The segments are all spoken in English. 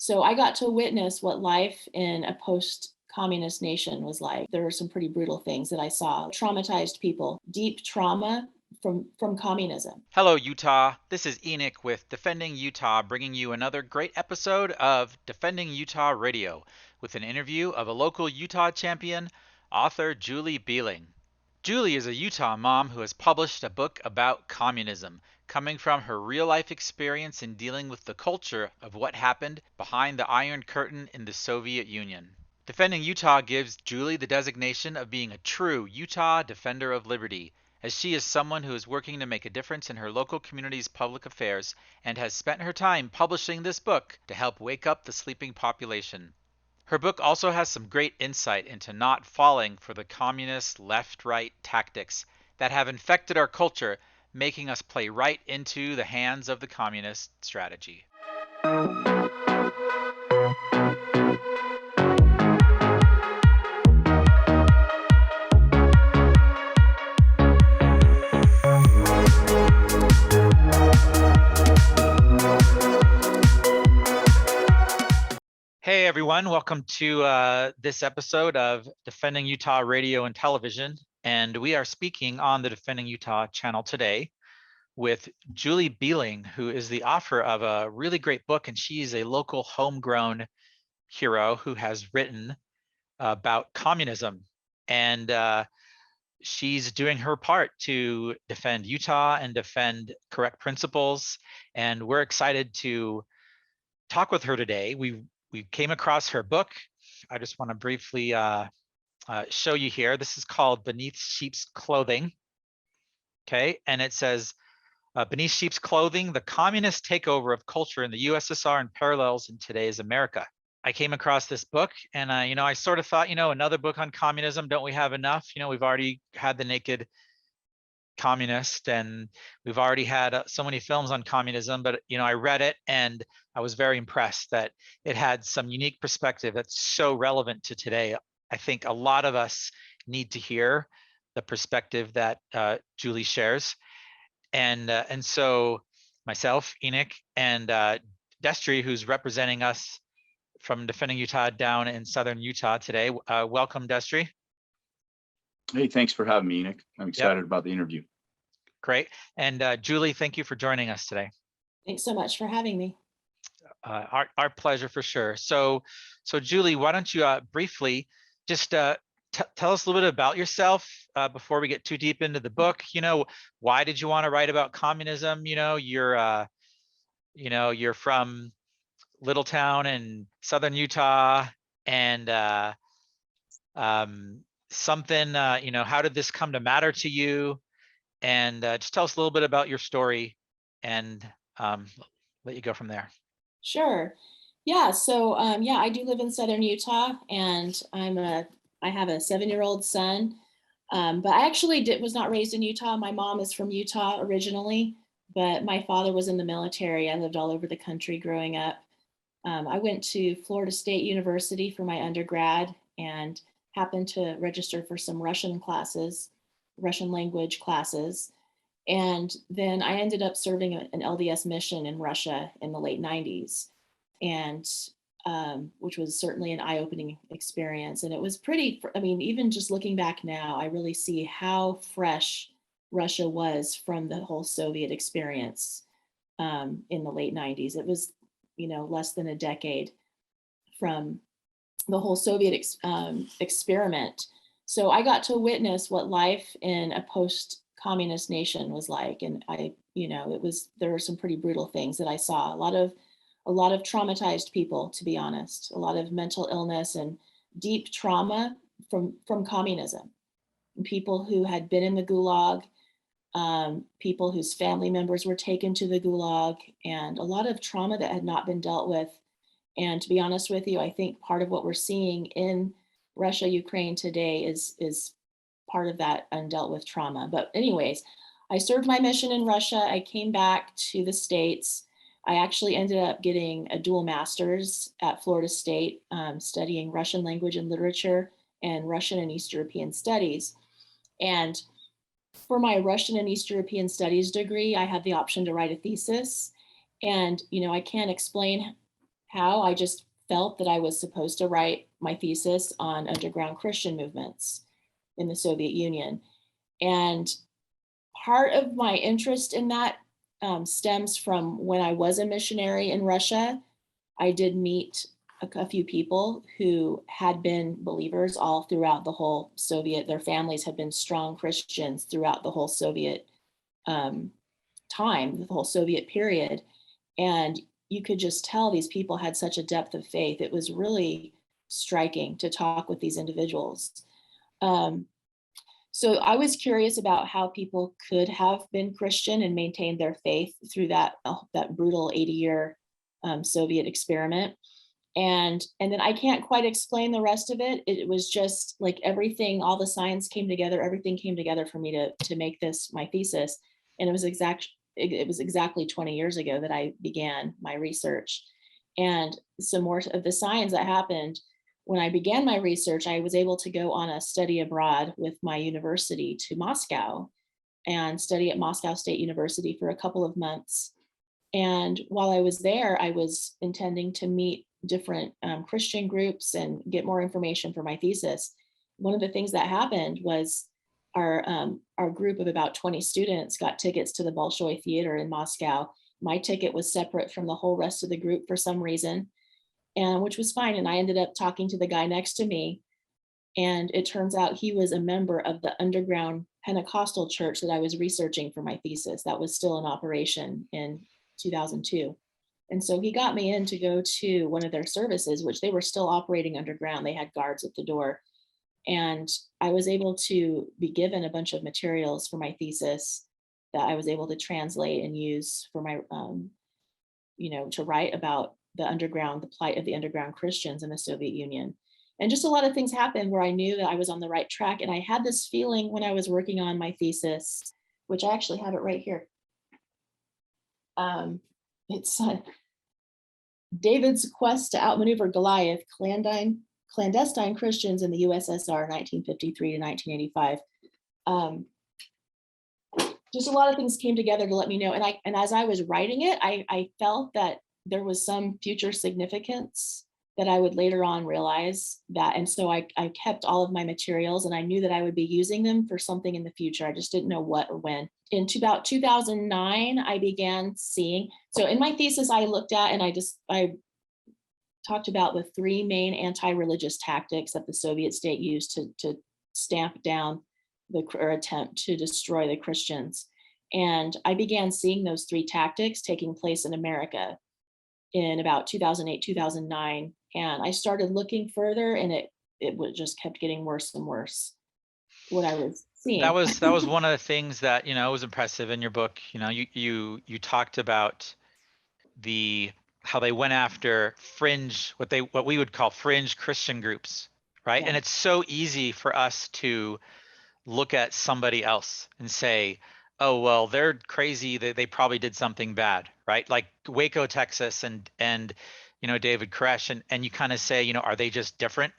So I got to witness what life in a post-communist nation was like. There were some pretty brutal things that I saw. Traumatized people, deep trauma from communism. Hello, Utah. This is Enoch with Defending Utah, bringing you another great episode of Defending Utah Radio with an interview of a local Utah champion, author Julie Behling. Julie is a Utah mom who has published a book about communism, coming from her real life experience in dealing with the culture of what happened behind the Iron Curtain in the Soviet Union. Defending Utah gives Julie the designation of being a true Utah Defender of Liberty, as she is someone who is working to make a difference in her local community's public affairs and has spent her time publishing this book to help wake up the sleeping population. Her book also has some great insight into not falling for the communist left-right tactics that have infected our culture, making us play right into the hands of the communist strategy. Hey everyone, welcome to this episode of Defending Utah Radio and Television. And we are speaking on the Defending Utah channel today with Julie Behling, who is the author of a really great book. And she's a local homegrown hero who has written about communism. And she's doing her part to defend Utah and defend correct principles. And we're excited to talk with her today. We came across her book. I just want to briefly show you here. This is called Beneath Sheep's Clothing. Okay, and it says, Beneath Sheep's Clothing, the communist takeover of culture in the USSR and parallels in today's America. I came across this book and I sort of thought, another book on communism, don't we have enough? We've already had The Naked Communist and we've already had so many films on communism, but I read it and I was very impressed that it had some unique perspective that's so relevant to today. I think a lot of us need to hear the perspective that Julie shares, and so myself, Enoch, and Destry, who's representing us from Defending Utah down in southern Utah today. Welcome, Destry. Hey, thanks for having me, Enoch. I'm excited Yep. about the interview. Great. And Julie, thank you for joining us today. Thanks so much for having me. Our pleasure for sure. So Julie, why don't you briefly just tell us a little bit about yourself before we get too deep into the book. Why did you want to write about communism? You're from little town in southern Utah, and something. How did this come to matter to you? And just tell us a little bit about your story, and let you go from there. Sure. Yeah. So yeah, I do live in southern Utah, and I have a 7-year-old son. But I actually was not raised in Utah. My mom is from Utah originally, but my father was in the military. I lived all over the country growing up. I went to Florida State University for my undergrad and happened to register for some Russian classes, Russian language classes. And then I ended up serving an LDS mission in Russia in the late 90s, and which was certainly an eye-opening experience. And it was pretty, I mean, even just looking back now, I really see how fresh Russia was from the whole Soviet experience in the late 90s. It was, less than a decade from the whole Soviet experiment. So I got to witness what life in a post-communist nation was like, and there were some pretty brutal things that I saw. A lot of traumatized people, to be honest, a lot of mental illness and deep trauma from communism. People who had been in the Gulag, people whose family members were taken to the Gulag, and a lot of trauma that had not been dealt with. And to be honest with you, I think part of what we're seeing in Russia, Ukraine today is part of that undealt with trauma. But anyways, I served my mission in Russia. I came back to the States. I actually ended up getting a dual master's at Florida State, studying Russian language and literature and Russian and East European studies. And for my Russian and East European studies degree, I had the option to write a thesis. And, I can't explain how. I just felt that I was supposed to write my thesis on underground Christian movements in the Soviet Union. And part of my interest in that stems from when I was a missionary in Russia. I did meet a few people who had been believers all throughout the whole Soviet, their families had been strong Christians throughout the whole Soviet um, time, the whole Soviet period. And you could just tell these people had such a depth of faith. It was really striking to talk with these individuals. Um, so I was curious about how people could have been Christian and maintained their faith through that brutal 80-year Soviet experiment. And then I can't quite explain the rest of it. It was just like everything, all the science came together, everything came together for me to make this my thesis. And it was exactly 20 years ago that I began my research. And some more of the science that happened when I began my research, I was able to go on a study abroad with my university to Moscow and study at Moscow State University for a couple of months. And while I was there, I was intending to meet different Christian groups and get more information for my thesis. One of the things that happened was our group of about 20 students got tickets to the Bolshoi Theater in Moscow. My ticket was separate from the whole rest of the group for some reason, and which was fine. And I ended up talking to the guy next to me, and it turns out he was a member of the underground Pentecostal church that I was researching for my thesis. That was still in operation in 2002. And so he got me in to go to one of their services, which they were still operating underground. They had guards at the door. And I was able to be given a bunch of materials for my thesis that I was able to translate and use for my, to write about the plight of the underground Christians in the Soviet Union. And just a lot of things happened where I knew that I was on the right track. And I had this feeling when I was working on my thesis, which I actually have it right here. It's David's quest to outmaneuver Goliath, clandestine Christians in the USSR, 1953 to 1985. Just a lot of things came together to let me know. And as I was writing it, I felt that there was some future significance that I would later on realize that. And so I kept all of my materials, and I knew that I would be using them for something in the future. I just didn't know what or when. In about 2009, I began seeing, so in my thesis, I looked at, and I talked about the three main anti-religious tactics that the Soviet state used to stamp down or attempt to destroy the Christians. And I began seeing those three tactics taking place in America in about 2008, 2009. And I started looking further, and it just kept getting worse and worse, what I was seeing. That was one of the things that, was impressive in your book. You talked about how they went after fringe, what we would call fringe Christian groups, right? Yeah. And it's so easy for us to look at somebody else and say, oh, well, they're crazy, they probably did something bad, right? Like Waco, Texas, and David Koresh, and you kind of say, are they just different?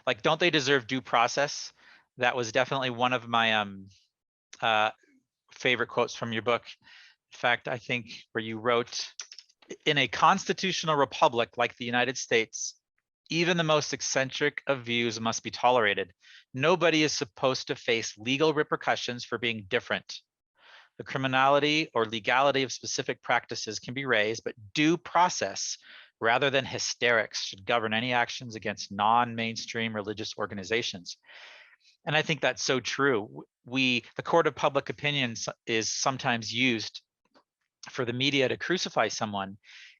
Like, don't they deserve due process? That was definitely one of my favorite quotes from your book. In fact, I think where you wrote, in a constitutional republic like the United States, even the most eccentric of views must be tolerated. Nobody is supposed to face legal repercussions for being different. The criminality or legality of specific practices can be raised, but due process rather than hysterics should govern any actions against non-mainstream religious organizations. And I think that's so true. The court of public opinion is sometimes used for the media to crucify someone.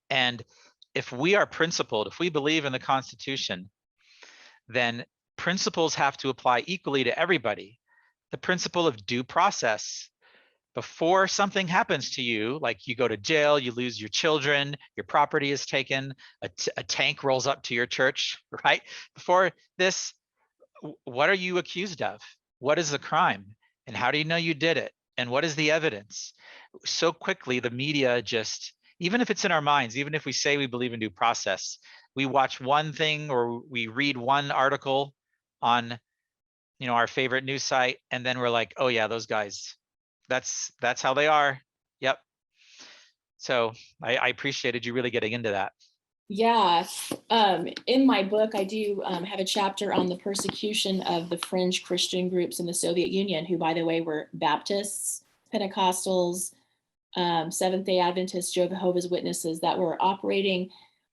And if we are principled, if we believe in the Constitution, then principles have to apply equally to everybody. The principle of due process. Before something happens to you, like you go to jail, you lose your children, your property is taken, a tank rolls up to your church, right? Before this, what are you accused of? What is the crime? And how do you know you did it? And what is the evidence? So quickly, the media just, even if it's in our minds, even if we say we believe in due process, we watch one thing or we read one article on, our favorite news site, and then we're like, oh yeah, those guys, that's how they are. Yep. So I appreciated you really getting into that. Yeah, in my book, I do have a chapter on the persecution of the fringe Christian groups in the Soviet Union, who, by the way, were Baptists, Pentecostals, Seventh-day Adventists, Jehovah's Witnesses, that were operating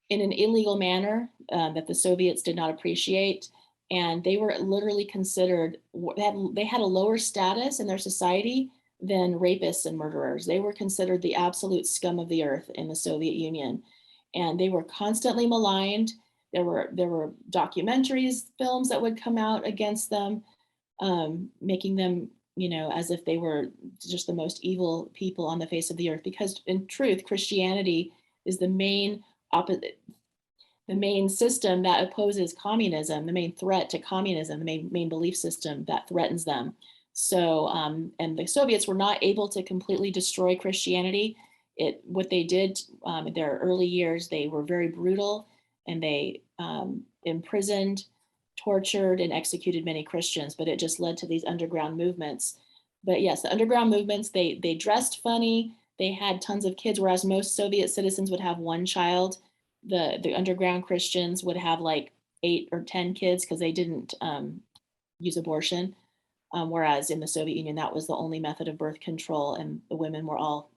in an illegal manner that the Soviets did not appreciate. And they were literally considered, they had a lower status in their society than rapists and murderers. They were considered the absolute scum of the earth in the Soviet Union. And they were constantly maligned. There were documentaries, films that would come out against them, making them, as if they were just the most evil people on the face of the earth. Because in truth, Christianity is the main system that opposes communism, the main threat to communism, the main belief system that threatens them. So, and the Soviets were not able to completely destroy Christianity. What they did in their early years, they were very brutal, and they imprisoned, tortured, and executed many Christians. But it just led to these underground movements. But yes, the underground movements, they dressed funny. They had tons of kids, whereas most Soviet citizens would have one child. The underground Christians would have like 8 or 10 kids because they didn't use abortion. Whereas in the Soviet Union, that was the only method of birth control, and the women were all,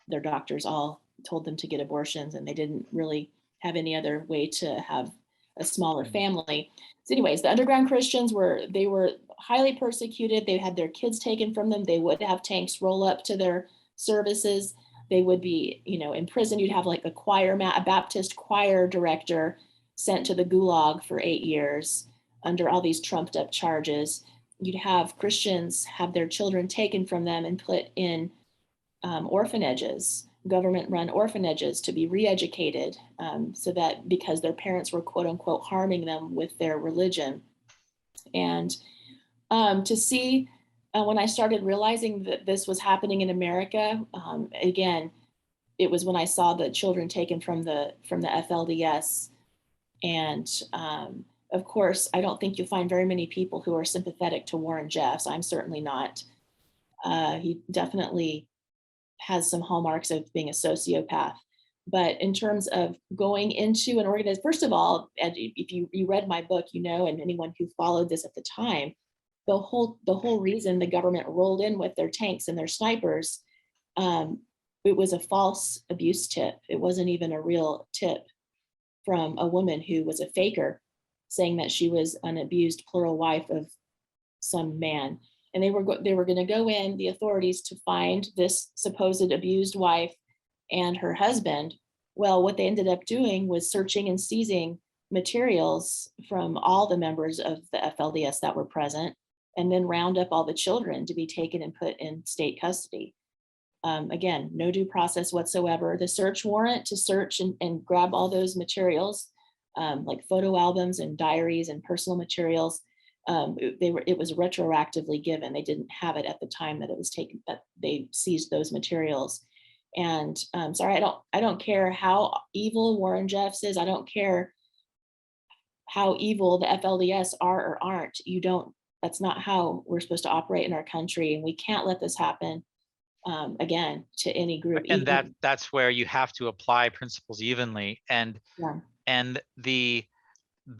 their doctors all told them to get abortions, and they didn't really have any other way to have a smaller family. So anyways, the underground Christians were highly persecuted. They had their kids taken from them. They would have tanks roll up to their services. They would be, imprisoned. You'd have like a Baptist choir director sent to the gulag for 8 years under all these trumped up charges. You'd have Christians have their children taken from them and put in orphanages, government-run orphanages, to be re-educated, so that, because their parents were quote unquote harming them with their religion. And to see, when I started realizing that this was happening in America, again, it was when I saw the children taken from the FLDS. And of course, I don't think you'll find very many people who are sympathetic to Warren Jeffs. I'm certainly not. He definitely has some hallmarks of being a sociopath. But in terms of going into an organization, first of all, if you read my book, and anyone who followed this at the time, the whole reason the government rolled in with their tanks and their snipers, it was a false abuse tip. It wasn't even a real tip from a woman who was a faker, saying that she was an abused plural wife of some man. And they were going to go in, the authorities, to find this supposed abused wife and her husband. Well, what they ended up doing was searching and seizing materials from all the members of the FLDS that were present, and then round up all the children to be taken and put in state custody. Again, no due process whatsoever. The search warrant to search and grab all those materials, like photo albums and diaries and personal materials, it was retroactively given. They didn't have it at the time that it was taken, that they seized those materials. And sorry, I don't care how evil Warren Jeffs is. I don't care how evil the FLDS are or aren't. That's not how we're supposed to operate in our country. And we can't let this happen again to any group. And that's where you have to apply principles evenly. And the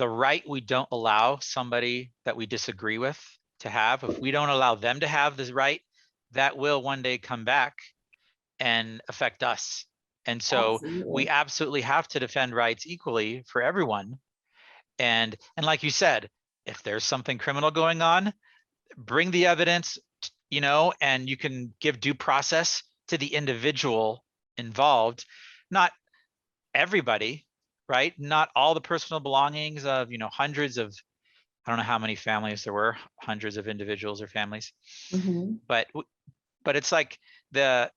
right we don't allow somebody that we disagree with to have, if we don't allow them to have this right, that will one day come back and affect us. And so we absolutely have to defend rights equally for everyone. And like you said, if there's something criminal going on, bring the evidence, and you can give due process to the individual involved, not everybody, right? Not all the personal belongings of, hundreds of, I don't know how many families there were, hundreds of individuals or families. Mm-hmm. But it's like the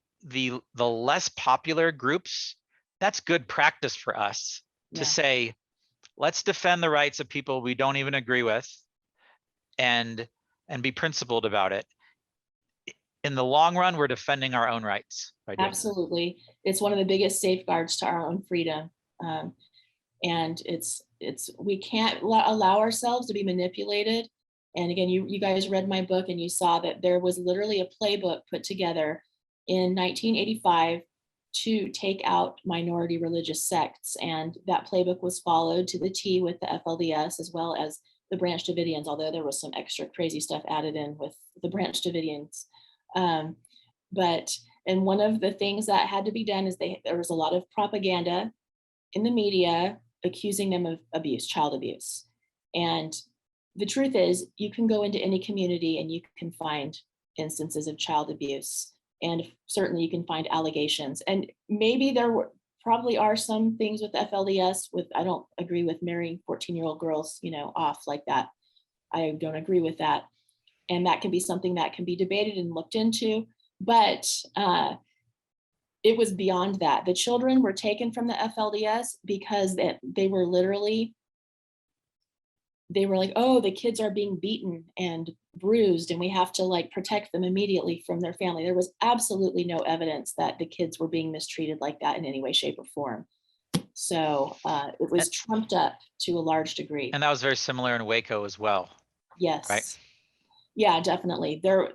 less popular groups, that's good practice for us to say, let's defend the rights of people we don't even agree with, and be principled about it. In the long run, we're defending our own rights by doing Absolutely. It's one of the biggest safeguards to our own freedom. And we can't allow ourselves to be manipulated. And again, you guys read my book and you saw that there was literally a playbook put together in 1985 to take out minority religious sects. And that playbook was followed to the T with the FLDS as well as the Branch Davidians, although there was some extra crazy stuff added in with the Branch Davidians. And one of the things that had to be done is there was a lot of propaganda in the media accusing them of abuse, child abuse. And the truth is, you can go into any community and you can find instances of child abuse. And certainly you can find allegations. And maybe probably are some things with FLDS I don't agree with marrying 14-year-old girls, off like that. I don't agree with that. And that can be something that can be debated and looked into. But it was beyond that. The children were taken from the FLDS because they were like, oh, the kids are being beaten and bruised and we have to like protect them immediately from their family. There was absolutely no evidence that the kids were being mistreated like that in any way, shape, or form. So it was trumped up to a large degree. And that was very similar in Waco as well. Yes. Right. Yeah, definitely. There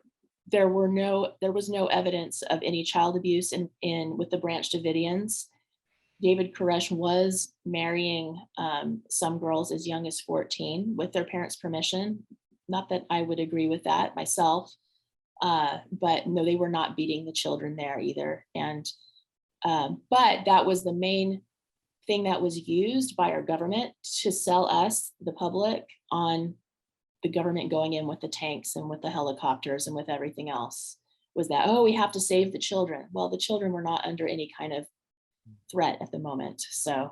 was no evidence of any child abuse in with the Branch Davidians. David Koresh was marrying some girls as young as 14 with their parents' permission. Not that I would agree with that myself, but no, they were not beating the children there either. And but that was the main thing that was used by our government to sell us, the public, on the government going in with the tanks and with the helicopters and with everything else, was that, oh, we have to save the children. Well, the children were not under any kind of threat at the moment. So,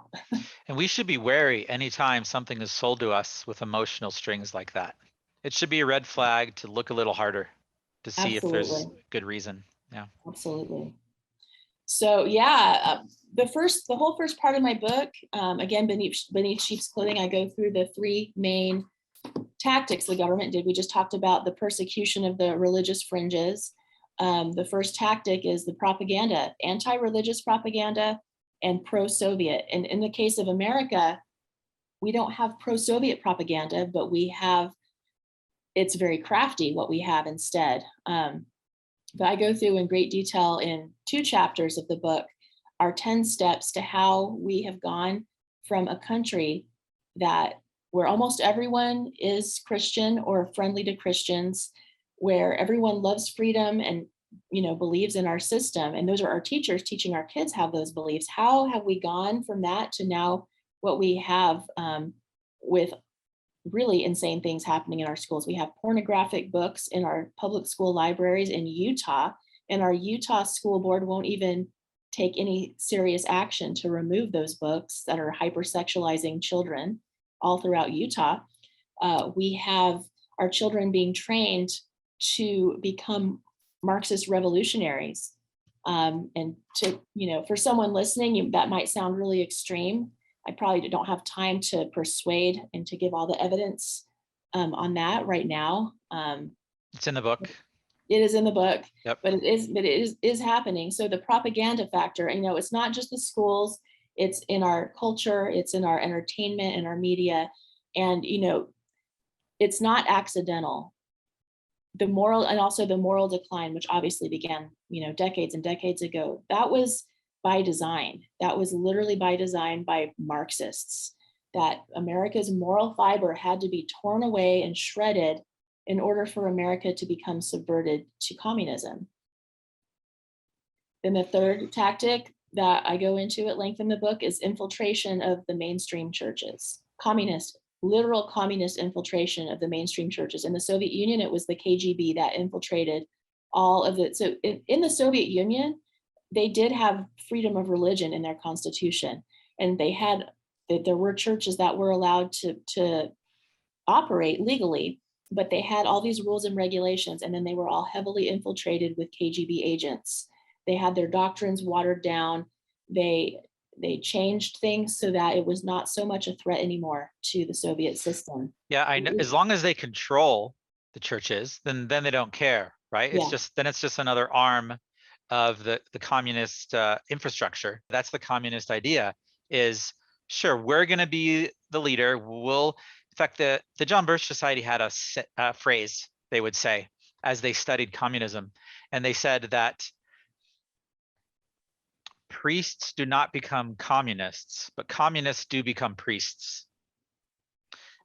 and we should be wary anytime something is sold to us with emotional strings like that. It should be a red flag to look a little harder to see if there's good reason. Yeah, absolutely. So yeah, the whole first part of my book, again, beneath sheep's clothing, I go through the three main tactics the government did. We just talked about the persecution of the religious fringes. The first tactic is the propaganda, anti-religious propaganda and pro-Soviet. And in the case of America, we don't have pro-Soviet propaganda, but it's very crafty what we have instead. But I go through in great detail in 2 chapters of the book our 10 steps to how we have gone from a country where almost everyone is Christian or friendly to Christians, where everyone loves freedom and believes in our system. And those are our teachers teaching our kids have those beliefs. How have we gone from that to now what we have with really insane things happening in our schools? We have pornographic books in our public school libraries in Utah, and our Utah school board won't even take any serious action to remove those books that are hypersexualizing children all throughout Utah. We have our children being trained to become Marxist revolutionaries. And to, for someone listening, that might sound really extreme. I probably don't have time to persuade and to give all the evidence on that right now. it's in the book. It is in the book, Yep. but it is happening. So the propaganda factor, it's not just the schools, it's in our culture, it's in our entertainment and our media. And, it's not accidental. The moral decline, which obviously began, decades and decades ago, that was by design. That was literally by design by Marxists, that America's moral fiber had to be torn away and shredded in order for America to become subverted to communism. Then the third tactic that I go into at length in the book is infiltration of the mainstream churches. Literal communist infiltration of the mainstream churches. In the Soviet Union, it was the KGB that infiltrated all of it. So in the Soviet Union, they did have freedom of religion in their constitution. And there were churches that were allowed to operate legally, but they had all these rules and regulations, and then they were all heavily infiltrated with KGB agents. They had their doctrines watered down. They changed things so that it was not so much a threat anymore to the Soviet system. Yeah, I know. As long as they control the churches, then they don't care, right? Yeah. It's just another arm of the communist infrastructure. That's the communist idea. Is sure, we're going to be the leader. In fact, the John Birch Society had a phrase they would say as they studied communism, and they said that priests do not become communists, but communists do become priests.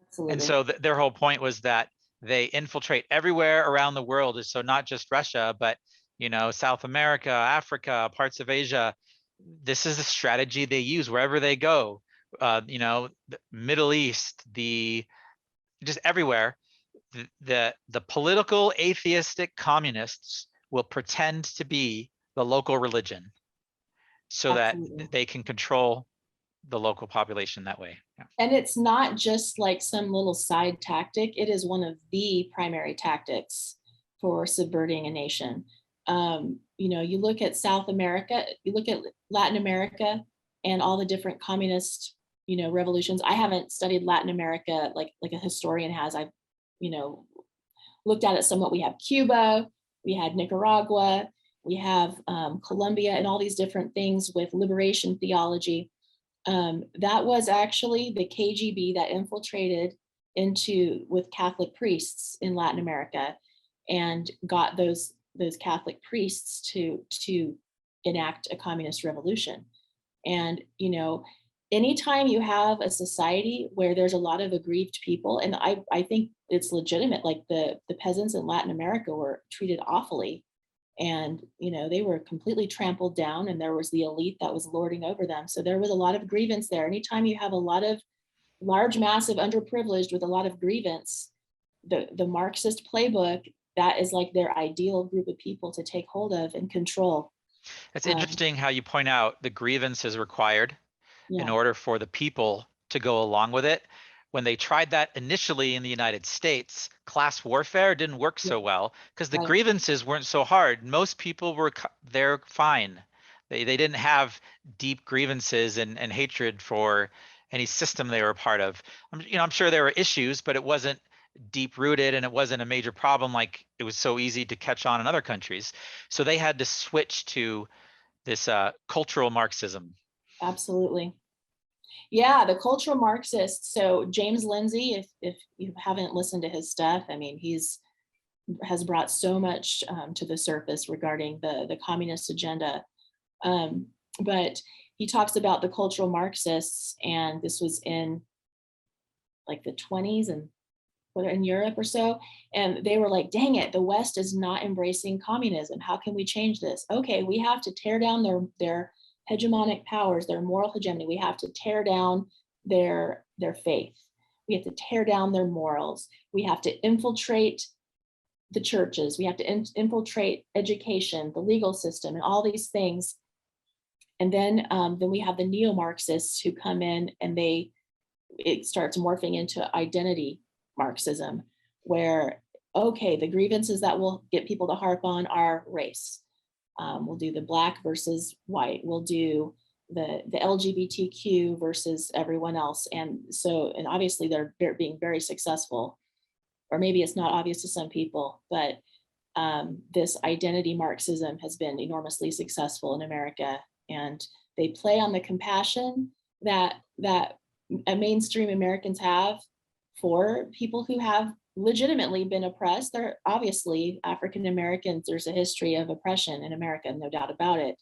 Absolutely. And so their whole point was that they infiltrate everywhere around the world. So not just Russia, but South America, Africa, parts of Asia. This is the strategy they use wherever they go. The Middle East, just everywhere. The political atheistic communists will pretend to be the local religion so Absolutely. that they can control the local population that way. Yeah. And it's not just like some little side tactic. It is one of the primary tactics for subverting a nation. You look at South America, you look at Latin America and all the different communist, revolutions. I haven't studied Latin America like a historian has. I've, looked at it somewhat. We have Cuba, we had Nicaragua, we have Colombia, and all these different things with liberation theology. That was actually the KGB that infiltrated with Catholic priests in Latin America and got those Catholic priests to enact a communist revolution. And anytime you have a society where there's a lot of aggrieved people, and I think it's legitimate, like the peasants in Latin America were treated awfully, and they were completely trampled down, and there was the elite that was lording over them. So there was a lot of grievance there. Anytime you have a lot of large mass of underprivileged with a lot of grievance, the Marxist playbook, that is like their ideal group of people to take hold of and control. It's interesting how you point out the grievance is required in Yeah. order for the people to go along with it. When they tried that initially in the United States, class warfare didn't work so well because the Right. grievances weren't so hard. Most people were they're fine. They didn't have deep grievances and hatred for any system they were a part of. I'm sure there were issues, but it wasn't deep rooted and it wasn't a major problem like it was so easy to catch on in other countries. So they had to switch to this cultural Marxism. Absolutely. Yeah, the cultural Marxists. So James Lindsay, if you haven't listened to his stuff, I mean, has brought so much to the surface regarding the communist agenda. But he talks about the cultural Marxists, and this was in like the 20s and in Europe or so, and they were like, dang it, the West is not embracing communism. How can we change this? Okay, we have to tear down their hegemonic powers, their moral hegemony. We have to tear down their faith. We have to tear down their morals. We have to infiltrate the churches. We have to infiltrate education, the legal system, and all these things. And then we have the neo-Marxists who come in, and it starts morphing into identity Marxism, where, okay, the grievances that will get people to harp on are race. We'll do the Black versus white. We'll do the LGBTQ versus everyone else. And obviously they're being very successful, or maybe it's not obvious to some people, but this identity Marxism has been enormously successful in America. And they play on the compassion that mainstream Americans have for people who have legitimately been oppressed. They're obviously African Americans. There's a history of oppression in America, no doubt about it.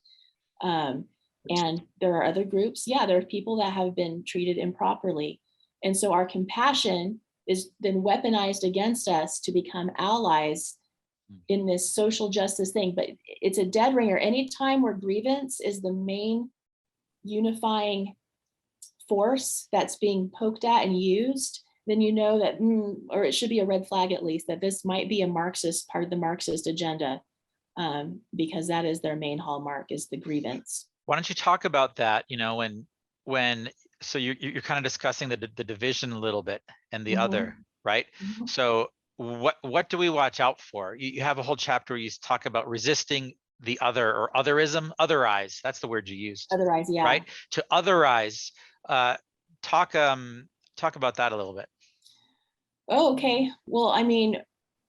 And there are other groups. Yeah, there are people that have been treated improperly. And so our compassion is then weaponized against us to become allies in this social justice thing. But it's a dead ringer. Anytime where grievance is the main unifying force that's being poked at and used, then you know that, or it should be a red flag at least, that this might be a Marxist part of the Marxist agenda, because that is their main hallmark, is the grievance. Why don't you talk about that? So you're kind of discussing the division a little bit and the other, right? So what do we watch out for? You have a whole chapter where you talk about resisting the other, or otherism, otherize. That's the word you used. Otherize, yeah. Right? To otherize. Talk about that a little bit. Oh, okay. Well, I mean,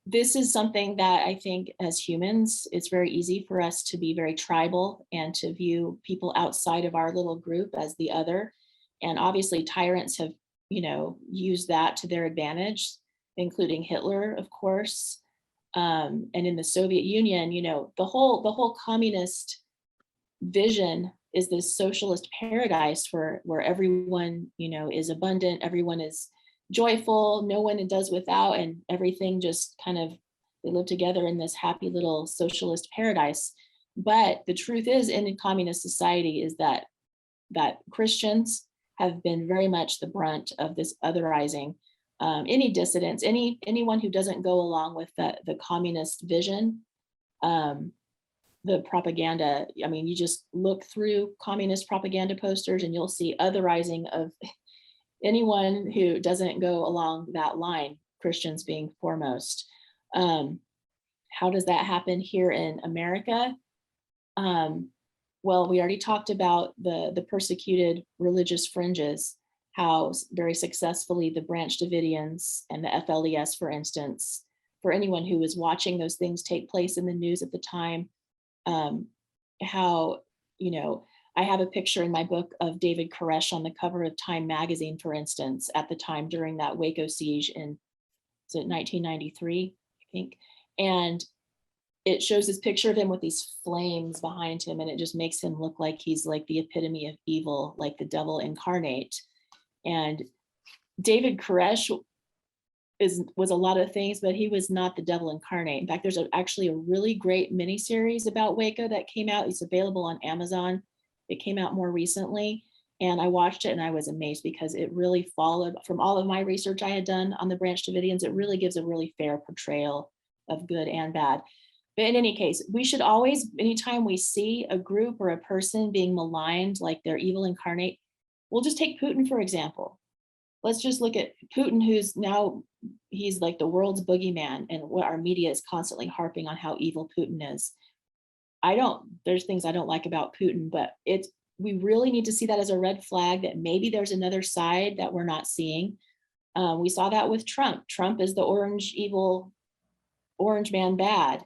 this is something that I think as humans, it's very easy for us to be very tribal and to view people outside of our little group as the other. And obviously tyrants have, used that to their advantage, including Hitler, of course. And in the Soviet Union, the whole communist vision is this socialist paradise where everyone, is abundant, everyone is joyful, no one does without, and everything just kind of, they live together in this happy little socialist paradise. But the truth is, in a communist society, is that Christians have been very much the brunt of this otherizing. Any dissidents, anyone who doesn't go along with the communist vision, the propaganda. I mean, you just look through communist propaganda posters and you'll see otherizing of anyone who doesn't go along that line, Christians being foremost. How does that happen here in America? Well, we already talked about the persecuted religious fringes, how very successfully the Branch Davidians and the FLDS, for instance, for anyone who was watching those things take place in the news at the time, how, I have a picture in my book of David Koresh on the cover of Time magazine, for instance, at the time during that Waco siege in, is it 1993, I think. And it shows this picture of him with these flames behind him, and it just makes him look like he's like the epitome of evil, like the devil incarnate. And David Koresh was a lot of things, but he was not the devil incarnate. In fact, there's actually a really great miniseries about Waco that came out. It's available on Amazon. It came out more recently, and I watched it and I was amazed because it really followed from all of my research I had done on the Branch Davidians. It really gives a really fair portrayal of good and bad. But in any case, we should always, anytime we see a group or a person being maligned like they're evil incarnate, we'll just take Putin, for example. Let's just look at Putin, who's now, he's like the world's boogeyman, and what our media is constantly harping on how evil Putin is. There's things I don't like about Putin, but we really need to see that as a red flag that maybe there's another side that we're not seeing. We saw that with Trump. Trump is the orange evil, orange man bad.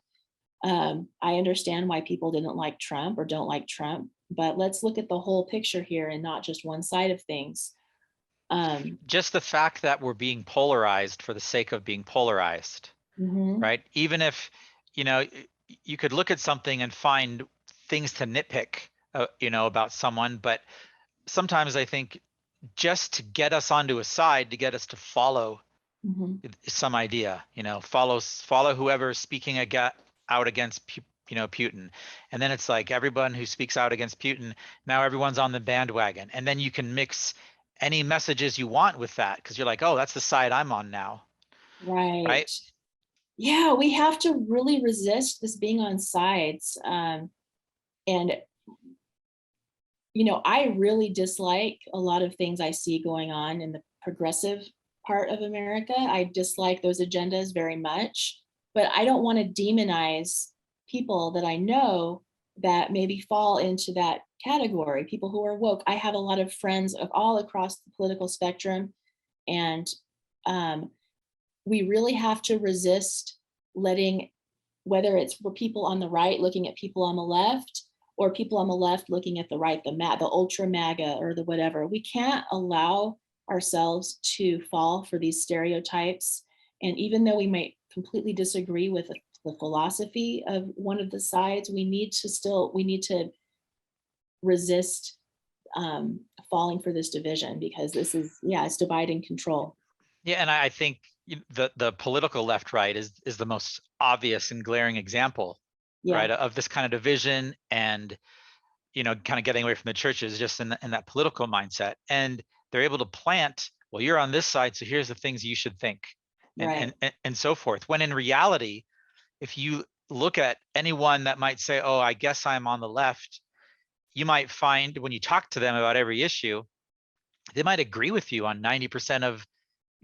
I understand why people didn't like Trump or don't like Trump, but let's look at the whole picture here and not just one side of things. Just the fact that we're being polarized for the sake of being polarized, right? Even if, you could look at something and find things to nitpick, about someone, but sometimes I think just to get us onto a side, to get us to follow some idea, follow whoever's speaking out against, Putin. And then it's like everyone who speaks out against Putin, now everyone's on the bandwagon. And then you can mix any messages you want with that because you're like, oh, that's the side I'm on now. Right. Yeah, we have to really resist this being on sides. And, I really dislike a lot of things I see going on in the progressive part of America. I dislike those agendas very much, but I don't want to demonize people that I know that maybe fall into that category, people who are woke. I have a lot of friends of all across the political spectrum, and we really have to resist letting, whether it's for people on the right looking at people on the left, or people on the left looking at the right, the ultra MAGA or the whatever. We can't allow ourselves to fall for these stereotypes. And even though we might completely disagree with the philosophy of one of the sides, we need to resist falling for this division, because this is, it's divide and control. Yeah, and I think the political left right is the most obvious and glaring example, right, of this kind of division, and kind of getting away from the churches just in that political mindset. And they're able to plant, well, you're on this side, so here's the things you should think, and so forth. When in reality, if you look at anyone that might say, oh, I guess I'm on the left, you might find when you talk to them about every issue, they might agree with you on 90% of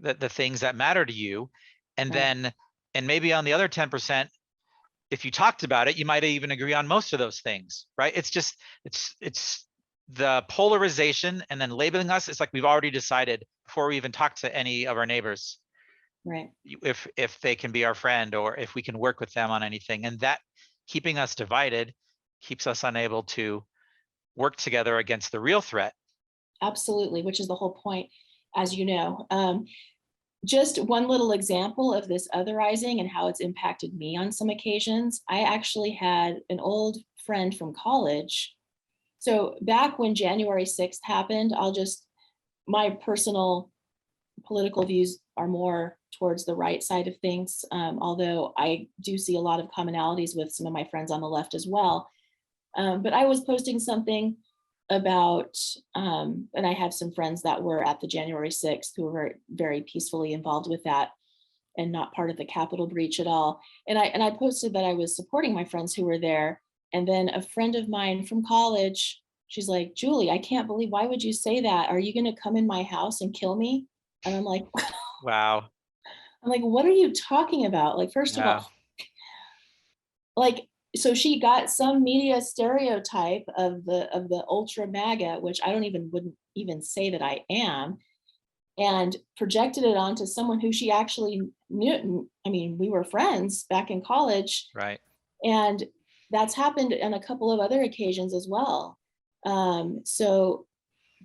the things that matter to you. And then, and maybe on the other 10%, if you talked about it, you might even agree on most of those things, right? It's just, it's the polarization and then labeling us. It's like we've already decided before we even talk to any of our neighbors, right, if they can be our friend or if we can work with them on anything. And that keeping us divided keeps us unable to work together against the real threat. Absolutely, which is the whole point, as you know. Just one little example of this otherizing and how it's impacted me on some occasions. I actually had an old friend from college So back when January 6th happened, my personal political views are more towards the right side of things, although I do see a lot of commonalities with some of my friends on the left as well. But I was posting something about, and I have some friends that were at the January 6th who were very, very peacefully involved with that and not part of the Capitol breach at all. And I posted that I was supporting my friends who were there. And then a friend of mine from college, she's like, Julie, I can't believe, why would you say that? Are you going to come in my house and kill me? And I'm like, Wow. what are you talking about? Like, first of Yeah. all, like, so she got some media stereotype of the ultra MAGA, which I wouldn't even say that I am, and projected it onto someone who she actually knew. I mean, we were friends back in college, Right. and that's happened on a couple of other occasions as well. So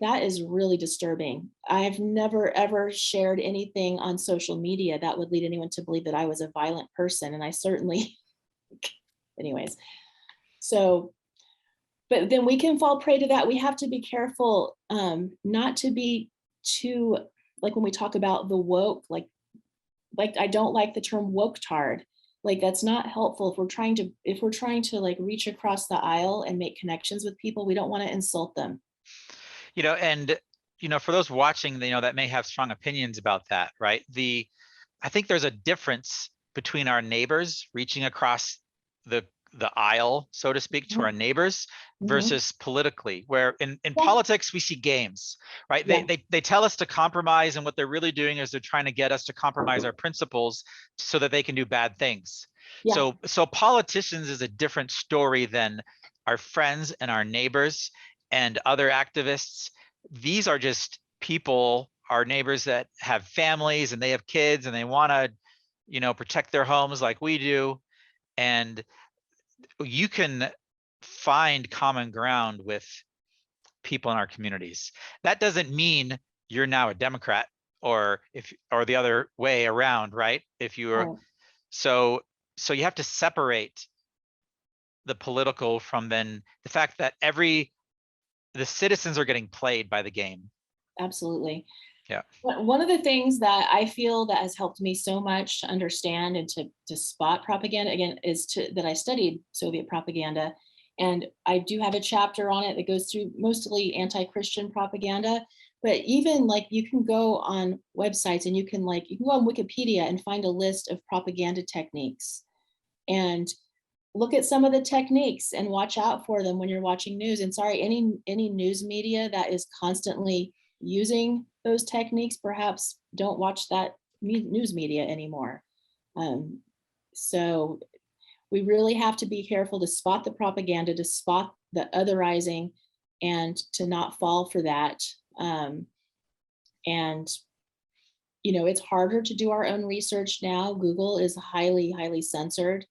that is really disturbing. I've never ever shared anything on social media that would lead anyone to believe that I was a violent person, and I certainly, anyways. So, but then we can fall prey to that. We have to be careful not to be too, like when we talk about the woke, like I don't like the term woke tard. Like that's not helpful if we're trying to like reach across the aisle and make connections with people. We don't want to insult them. And for those watching, that may have strong opinions about that, right? I think there's a difference between our neighbors reaching across the aisle, so to speak, to our neighbors versus politically, where in Yeah. politics we see games, right? Yeah. They tell us to compromise, and what they're really doing is they're trying to get us to compromise our principles so that they can do bad things. Yeah. So politicians is a different story than our friends and our neighbors and other activists. These are just people, our neighbors that have families and they have kids and they want to, protect their homes like we do. And you can find common ground with people in our communities. That doesn't mean you're now a Democrat or the other way around, right? If you are, so you have to separate the political from then the fact that the citizens are getting played by the game. Absolutely. Yeah. One of the things that I feel that has helped me so much to understand and to spot propaganda again is that I studied Soviet propaganda, and I do have a chapter on it that goes through mostly anti-Christian propaganda. But even like you can go on websites and you can go on Wikipedia and find a list of propaganda techniques and look at some of the techniques and watch out for them when you're watching news. And sorry, any news media that is constantly using those techniques, perhaps don't watch that news media anymore. So we really have to be careful to spot the propaganda, to spot the otherizing, and to not fall for that. And it's harder to do our own research now. Google is highly, highly censored.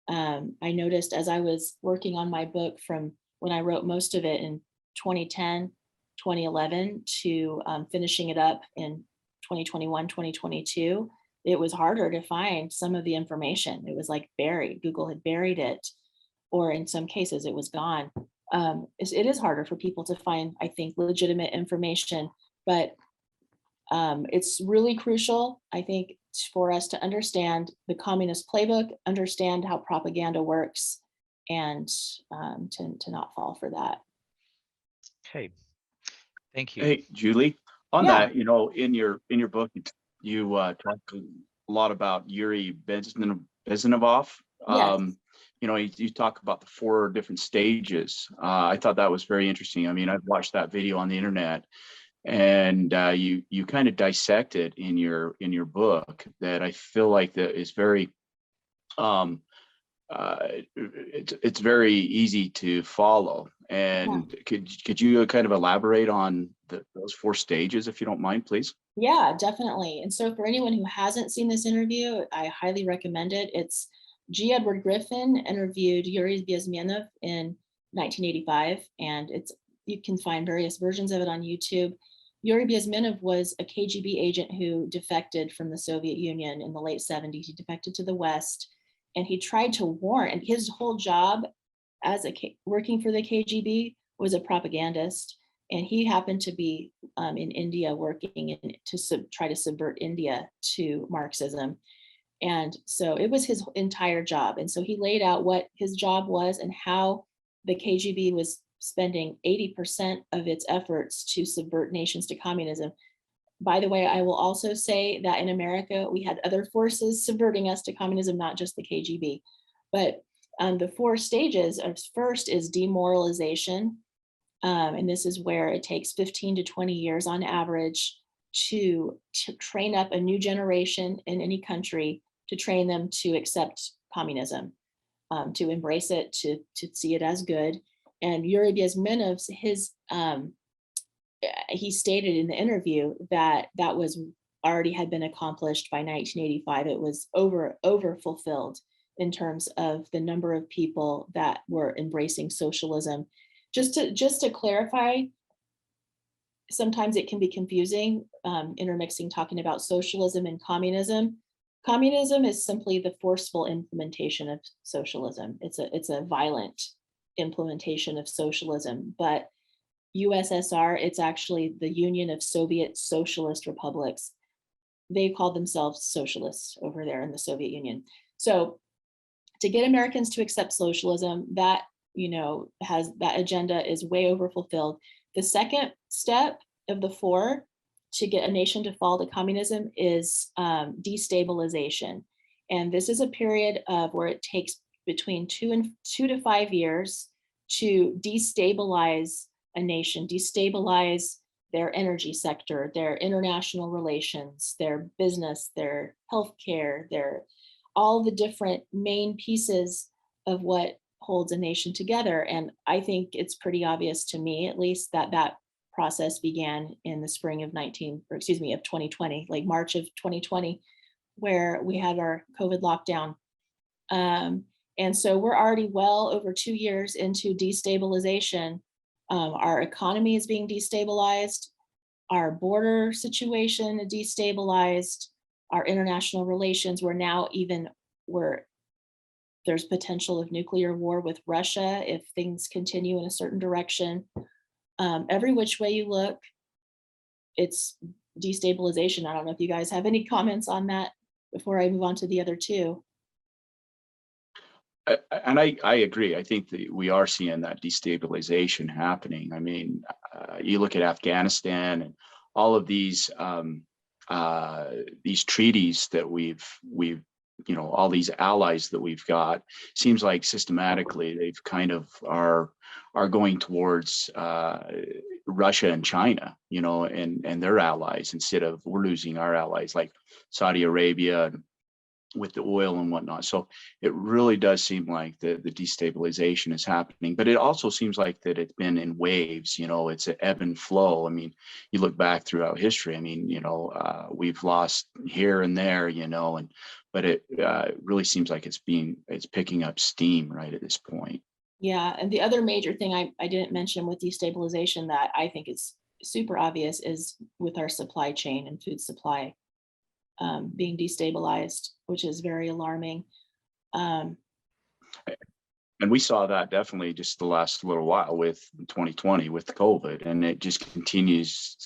I noticed as I was working on my book from when I wrote most of it in 2010, 2011 to finishing it up in 2021, 2022, it was harder to find some of the information. It was like buried. Google had buried it, or in some cases it was gone. It is harder for people to find, I think, legitimate information, but it's really crucial, I think, for us to understand the communist playbook, understand how propaganda works, and to not fall for that. Okay, thank you. Hey, Julie, on Yeah. that, in your book, you talk a lot about Yuri Bezmenov. Yes. You talk about the 4 different stages. I thought that was very interesting. I mean, I've watched that video on the internet, and you kind of dissect it in your book that I feel like that is very it's very easy to follow. And could you kind of elaborate on those 4 stages, if you don't mind, please? Yeah, definitely. And so for anyone who hasn't seen this interview, I highly recommend it. It's G. Edward Griffin interviewed Yuri Bezmenov in 1985, and you can find various versions of it on YouTube. Yuri Bezmenov was a KGB agent who defected from the Soviet Union in the late 70s. He defected to the West, and he tried to warn, and his whole job as working for the KGB was a propagandist, and he happened to be in India working try to subvert India to Marxism. And so it was his entire job. And so he laid out what his job was and how the KGB was spending 80% of its efforts to subvert nations to communism. By the way, I will also say that in America, we had other forces subverting us to communism, not just the KGB. But the 4 stages of first is demoralization. And this is where it takes 15 to 20 years on average to train up a new generation in any country, to train them to accept communism, to embrace it, to see it as good. And Yuri Bezmenov's, he stated in the interview that that was already had been accomplished by 1985. It was over fulfilled in terms of the number of people that were embracing socialism. Just to clarify, sometimes it can be confusing, intermixing talking about socialism and communism. Communism is simply the forceful implementation of socialism. It's a violent implementation of socialism. But USSR, it's actually the Union of Soviet Socialist Republics. They called themselves socialists over there in the Soviet Union. So to get Americans to accept socialism, that has that agenda is way over fulfilled. The second step of the 4 to get a nation to fall to communism is destabilization. And this is a period of where it takes between 2 to 5 years to destabilize a nation, destabilize their energy sector, their international relations, their business, their healthcare, their all the different main pieces of what holds a nation together. And I think it's pretty obvious to me, at least, that that process began in the spring of 2020, like March of 2020, where we had our COVID lockdown. And so we're already well over 2 years into destabilization. Our economy is being destabilized. Our border situation is destabilized. Our international relations, where there's potential of nuclear war with Russia if things continue in a certain direction. Every which way you look, it's destabilization. I don't know if you guys have any comments on that before I move on to the other 2. I agree. I think that we are seeing that destabilization happening. I mean, you look at Afghanistan and all of these treaties that we've all these allies that we've got. Seems like systematically they've kind of are going towards Russia and China, and their allies, instead of we're losing our allies like Saudi Arabia with the oil and whatnot. So it really does seem like the destabilization is happening, but it also seems like that it's been in waves. It's an ebb and flow. I mean, you look back throughout history. I mean, we've lost here and there, but it really seems like it's picking up steam right at this point. Yeah, and the other major thing I didn't mention with destabilization that I think is super obvious is with our supply chain and food supply being destabilized, which is very alarming. And we saw that definitely just the last little while with 2020 with COVID, and it just continues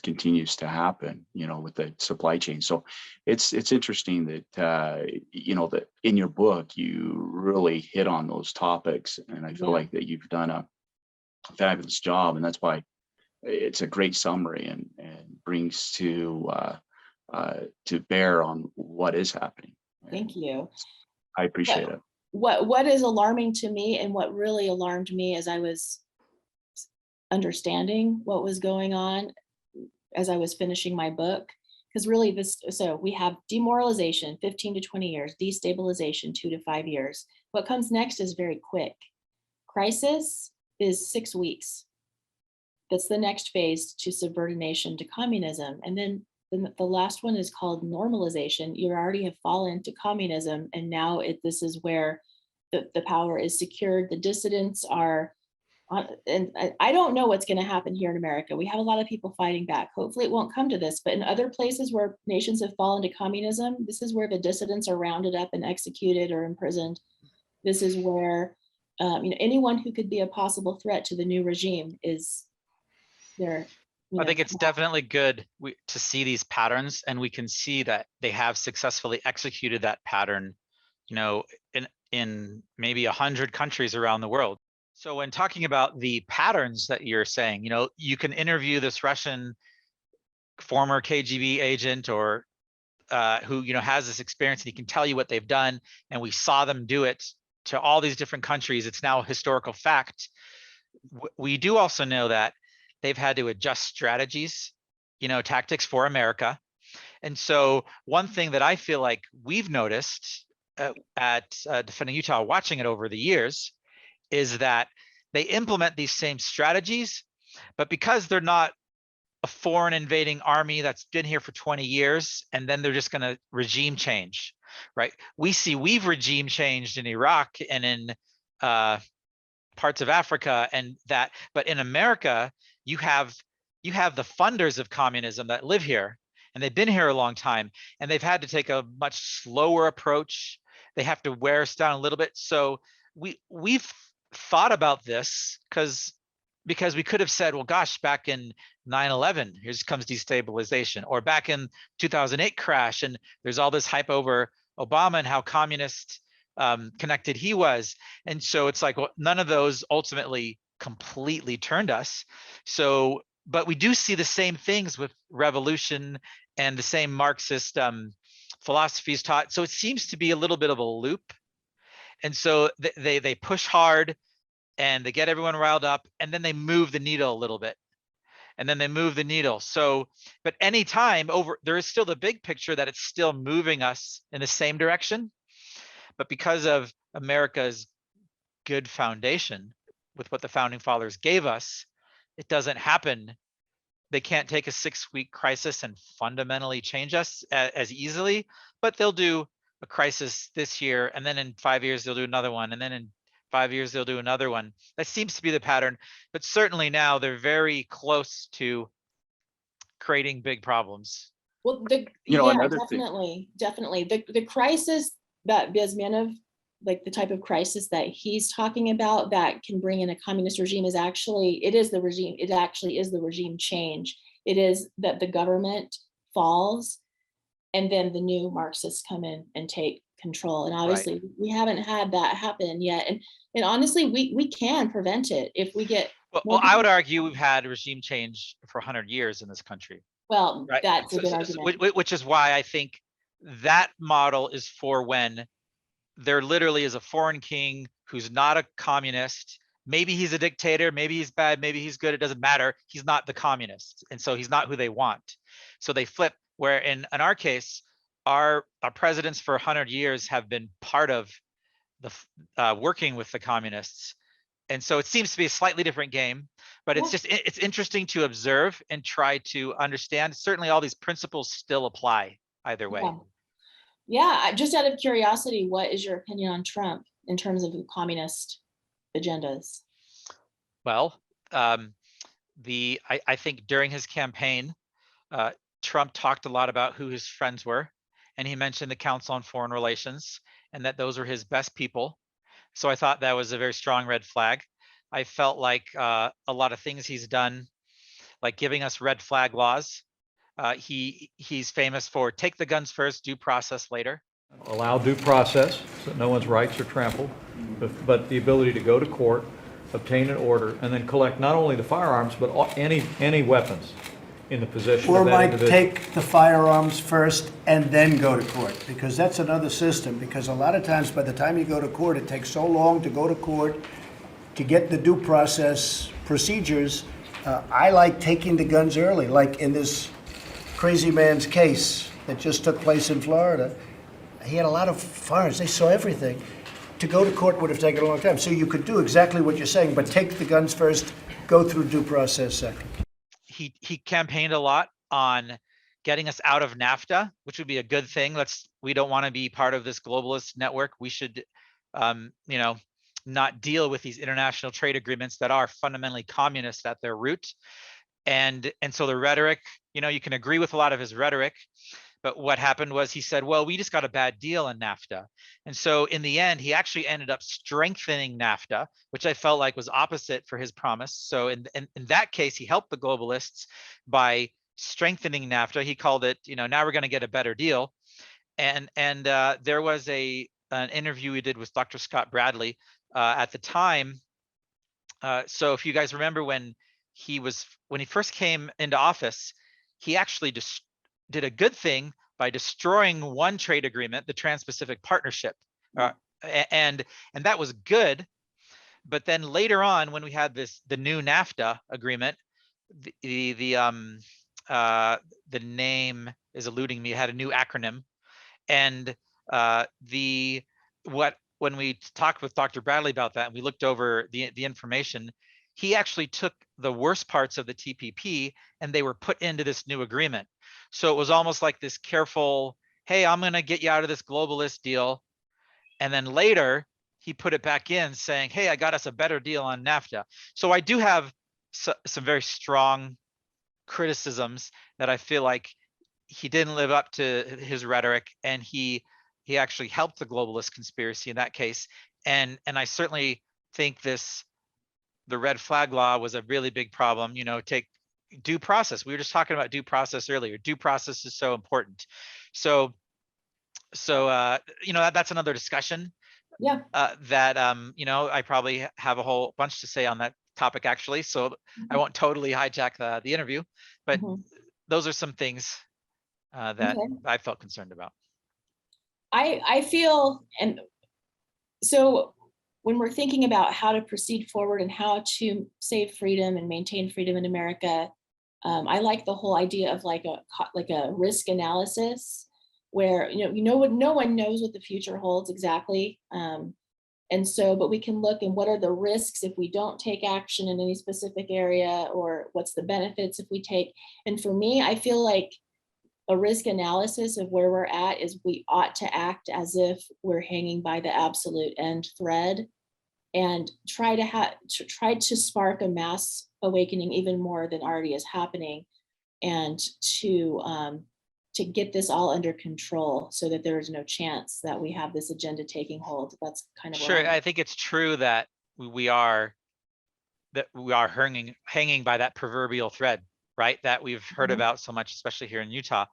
to happen, with the supply chain. So it's interesting that that in your book you really hit on those topics, and I feel like that you've done a fabulous job, and that's why it's a great summary and brings to bear on what is happening. Thank you. I appreciate it. What is alarming to me, and what really alarmed me as I was understanding what was going on as I was finishing my book, because really so we have demoralization, 15 to 20 years, destabilization, 2 to 5 years. What comes next is very quick. Crisis is 6 weeks. That's the next phase to subvert a nation to communism. And then the last one is called normalization. You already have fallen to communism, and now this is where the power is secured. The dissidents are, and I don't know what's going to happen here in America. We have a lot of people fighting back. Hopefully it won't come to this, but in other places where nations have fallen to communism, this is where the dissidents are rounded up and executed or imprisoned. This is where anyone who could be a possible threat to the new regime is there. I think it's definitely good to see these patterns, and we can see that they have successfully executed that pattern, in maybe 100 countries around the world. So when talking about the patterns that you're saying, you can interview this Russian former KGB agent or who has this experience, and he can tell you what they've done, and we saw them do it to all these different countries. It's now a historical fact. We do also know that they've had to adjust strategies, tactics for America. And so one thing that I feel like we've noticed at Defending Utah, watching it over the years, is that they implement these same strategies, but because they're not a foreign invading army that's been here for 20 years, and then they're just going to regime change, right? We've regime changed in Iraq and in parts of Africa, but in America, you have the funders of communism that live here, and they've been here a long time, and they've had to take a much slower approach. They have to wear us down a little bit. So we've thought about this because we could have said, well, gosh, back in 9/11, here comes destabilization, or back in 2008 crash, and there's all this hype over Obama and how communist connected he was. And so it's like, well, none of those ultimately completely turned us. So, but we do see the same things with revolution and the same Marxist philosophies taught. So it seems to be a little bit of a loop. And so they push hard and they get everyone riled up, and then they move the needle a little bit. And then they move the needle. So, but anytime there is still the big picture that it's still moving us in the same direction. But because of America's good foundation with what the founding fathers gave us, it doesn't happen. They can't take a 6-week crisis and fundamentally change us as easily, but they'll do a crisis this year, and then in 5 years they'll do another one, and then in 5 years they'll do another one. That seems to be the pattern, but certainly now they're very close to creating big problems. Well, another definitely, the crisis that Bezmenov, like the type of crisis that he's talking about that can bring in a communist regime, is actually, it is the regime change. It is that the government falls and then the new Marxists come in and take control. And obviously we haven't had that happen yet. And honestly, we can prevent it if we get well, I would argue we've had regime change for 100 years in this country. Well, right? That's a good argument. Which is why I think that model is for when there literally is a foreign king who's not a communist. Maybe he's a dictator, maybe he's bad, maybe he's good, it doesn't matter. He's not the communist. And so he's not who they want. So they flip, where in our case, our presidents for 100 years have been part of the working with the communists. And so it seems to be a slightly different game, but it's interesting to observe and try to understand. Certainly all these principles still apply either way. Yeah, just out of curiosity, what is your opinion on Trump in terms of communist agendas? Well, I think during his campaign, Trump talked a lot about who his friends were, and he mentioned the Council on Foreign Relations and that those were his best people. So I thought that was a very strong red flag. I felt like a lot of things he's done, like giving us red flag laws. He's famous for take the guns first, due process later. Allow due process so that no one's rights are trampled, but the ability to go to court, obtain an order, and then collect not only the firearms, but any weapons in the possession of that individual. Or might take the firearms first and then go to court, because that's another system, because a lot of times by the time you go to court, it takes so long to go to court to get the due process procedures. I like taking the guns early, like in this crazy man's case that just took place in Florida. He had a lot of firearms. They saw everything. To go to court would have taken a long time. So you could do exactly what you're saying, but take the guns first, go through due process second. He campaigned a lot on getting us out of NAFTA, which would be a good thing. We don't want to be part of this globalist network. We should, not deal with these international trade agreements that are fundamentally communist at their root. And so the rhetoric, you can agree with a lot of his rhetoric, But what happened was he said, well, we just got a bad deal in NAFTA. And so in the end, he actually ended up strengthening NAFTA, which I felt like was opposite for his promise. So in that case, he helped the globalists by strengthening NAFTA. He called it, now we're going to get a better deal. And there was an interview we did with Dr. Scott Bradley at the time. So if you guys remember when he first came into office, he actually just did a good thing by destroying one trade agreement, the Trans-Pacific Partnership, and that was good. But then later on, when we had the new NAFTA agreement, the name is eluding me. It had a new acronym, and when we talked with Dr. Bradley about that, and we looked over the information, he actually took the worst parts of the TPP and they were put into this new agreement. So it was almost like this careful, hey, I'm going to get you out of this globalist deal. And then later he put it back in saying, hey, I got us a better deal on NAFTA. So I do have some very strong criticisms that I feel like he didn't live up to his rhetoric, and he actually helped the globalist conspiracy in that case. And I certainly think the red flag law was a really big problem. Take due process. We were just talking about due process earlier. Due process is so important. So that's another discussion. Yeah. That I probably have a whole bunch to say on that topic actually. So I won't totally hijack the interview, but those are some things that I felt concerned about. I feel, and so when we're thinking about how to proceed forward and how to save freedom and maintain freedom in America, I like the whole idea of like a risk analysis where no one knows what the future holds exactly. And so, but we can look and what are the risks if we don't take action in any specific area, or what's the benefits if we take. And for me, I feel like a risk analysis of where we're at is we ought to act as if we're hanging by the absolute end thread, and try to spark a mass awakening even more than already is happening, and to get this all under control so that there is no chance that we have this agenda taking hold. That's kind of sure. I think it's true that we are hanging by that proverbial thread, right? That we've heard about so much, especially here in Utah,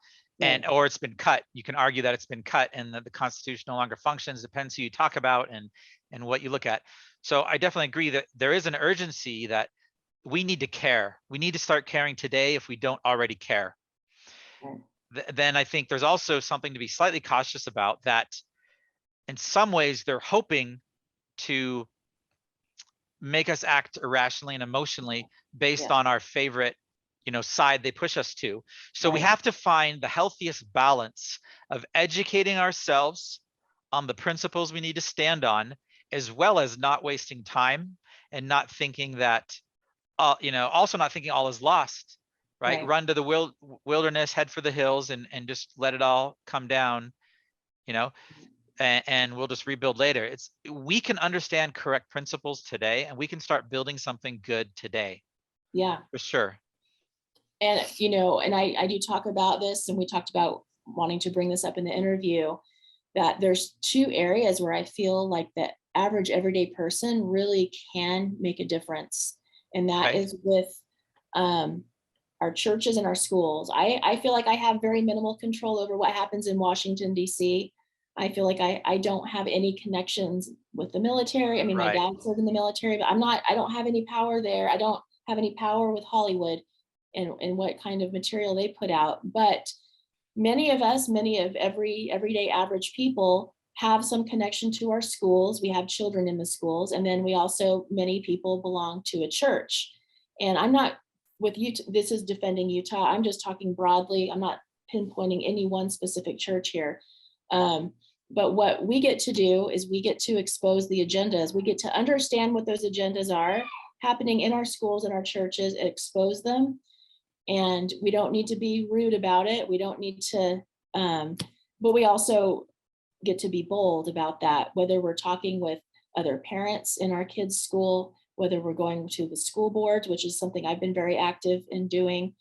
or it's been cut. You can argue that it's been cut and that the Constitution no longer functions. Depends who you talk about and what you look at. So I definitely agree that there is an urgency that we need to care. We need to start caring today if we don't already care. Then I think there's also something to be slightly cautious about, that in some ways they're hoping to make us act irrationally and emotionally based on our favorite side they push us to. So we have to find the healthiest balance of educating ourselves on the principles we need to stand on, as well as not wasting time and not thinking that also not thinking all is lost, right? Run to the wilderness, head for the hills, and just let it all come down, and we'll just rebuild later. We can understand correct principles today, and we can start building something good today. Yeah, for sure. And and I do talk about this, and we talked about wanting to bring this up in the interview, that there's two areas where I feel like the average everyday person really can make a difference, and that is with our churches and our schools. I feel like I have very minimal control over what happens in Washington, D.C. I feel like I don't have any connections with the military. I mean, my dad served in the military, but I don't have any power there. I don't have any power with Hollywood and what kind of material they put out. But many of everyday average people have some connection to our schools. We have children in the schools. And then many people belong to a church. And I'm not with you. This is defending Utah. I'm just talking broadly. I'm not pinpointing any one specific church here. But what we get to do is we get to expose the agendas. We get to understand what those agendas are happening in our schools and our churches, expose them. And we don't need to be rude about it. We don't need to, but we also get to be bold about that, whether we're talking with other parents in our kids' school, whether we're going to the school boards, which is something I've been very active in doing.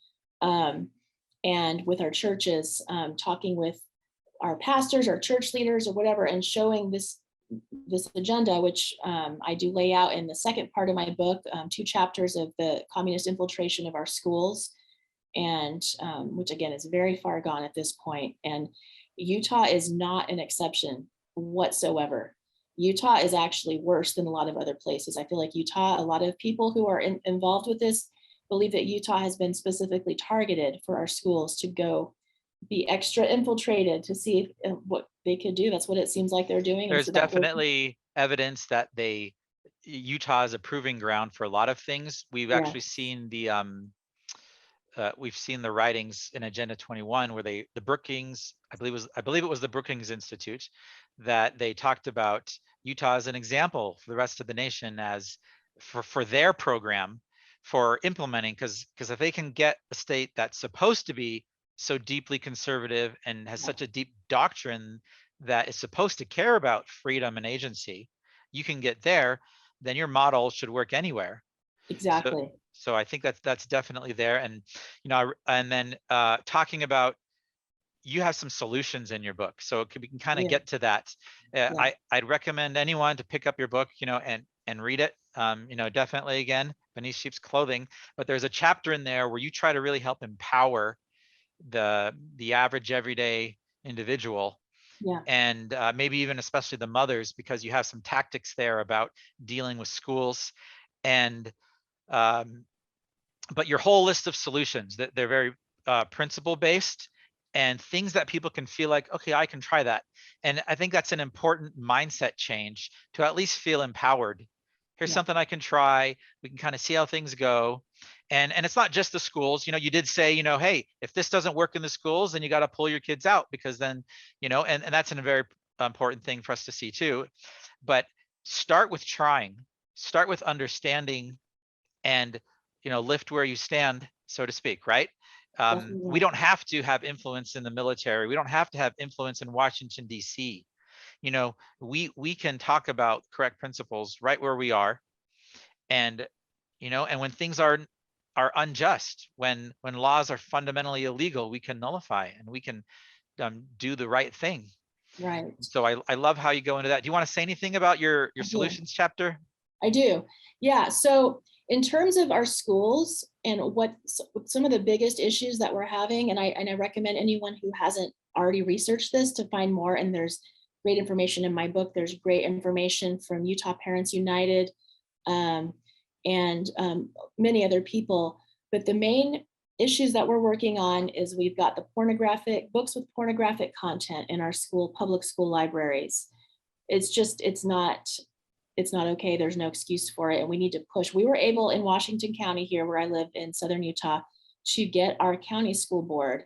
and with our churches, talking with our pastors or church leaders or whatever, and showing this agenda, which I do lay out in the second part of my book, 2 chapters of the communist infiltration of our schools, and which again is very far gone at this point. And Utah is not an exception whatsoever. Utah is actually worse than a lot of other places. I feel like Utah, a lot of people who are involved with this believe that Utah has been specifically targeted for our schools to go be extra infiltrated to see what they could do. That's what it seems like they're doing. There's And so that definitely evidence that Utah is a proving ground for a lot of things. We've yeah, actually seen we've seen the writings in Agenda 21 where the Brookings, I believe it was the Brookings Institute, that they talked about Utah as an example for the rest of the nation as for their program for implementing, because if they can get a state that's supposed to be so deeply conservative and has such a deep doctrine that is supposed to care about freedom and agency, you can get there, then your model should work anywhere. exactly. So I think that's definitely there. And and then talking about, you have some solutions in your book, so we can kind of Yeah, get to that. yeah, I'd recommend anyone to pick up your book, and read it. Definitely, again, Beneath Sheep's Clothing. But there's a chapter in there where you try to really help empower the average everyday individual, yeah, and maybe even especially the mothers, because you have some tactics there about dealing with schools. And but your whole list of solutions, that they're very principle based and things that people can feel like, okay, I can try that. And I think that's an important mindset change, to at least feel empowered. Here's yeah, something I can try. We can kind of see how things go. And it's not just the schools. You did say, hey, if this doesn't work in the schools, then you got to pull your kids out, because then, and that's a very important thing for us to see too. But start with trying, start with understanding, and lift where you stand, so to speak, right? We definitely. don't have to have influence in the military. We don't have to have influence in Washington, D.C. We can talk about correct principles right where we are. And and when things are unjust, when laws are fundamentally illegal, we can nullify, and we can do the right thing. Right. So I love how you go into that. Do you want to say anything about your I do. solutions chapter? I do. Yeah. So in terms of our schools and what some of the biggest issues that we're having, and I recommend anyone who hasn't already researched this to find more. And there's great information in my book. There's great information from Utah Parents United, um, and many other people. But the main issues that we're working on is we've got the pornographic books with pornographic content in our public school libraries. It's not okay. There's no excuse for it. And we need to push. We were able in Washington County here, where I live in Southern Utah, to get our county school board